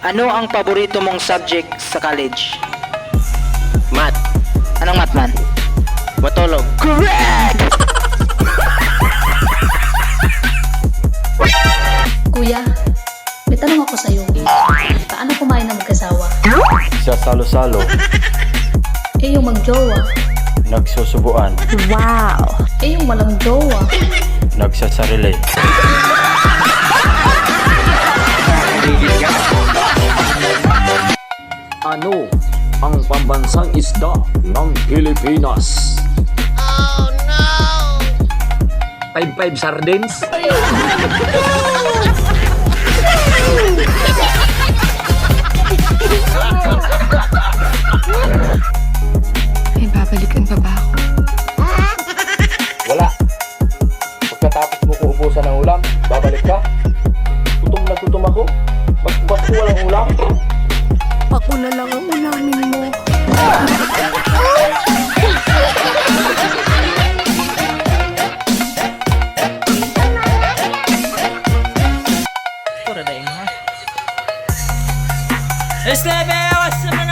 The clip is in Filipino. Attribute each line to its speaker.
Speaker 1: Ano ang paborito mong subject sa college?
Speaker 2: Math.
Speaker 1: Anong math man?
Speaker 2: Matulog.
Speaker 1: Correct!
Speaker 3: Kuya, may tanong ako sa'yo. Paano kumain ng mag-asawa?
Speaker 4: Sa salo-salo,
Speaker 3: Eh yung mag-jowa.
Speaker 4: nagsusubuan,
Speaker 3: Eh yung walang jowa.
Speaker 4: nagsasarili.
Speaker 5: Ano ang pambansang isda ng Pilipinas? Oh no! 5-5 sardines?
Speaker 6: May babalikan pa ba ako?
Speaker 7: Wala. Pagkatapos mo ko ubusan ng ulam, babalik ka. Gutom na gutom ako. Pag walang ulam.
Speaker 6: Ako na lang ang ulamin mo.
Speaker 8: Este veo, se me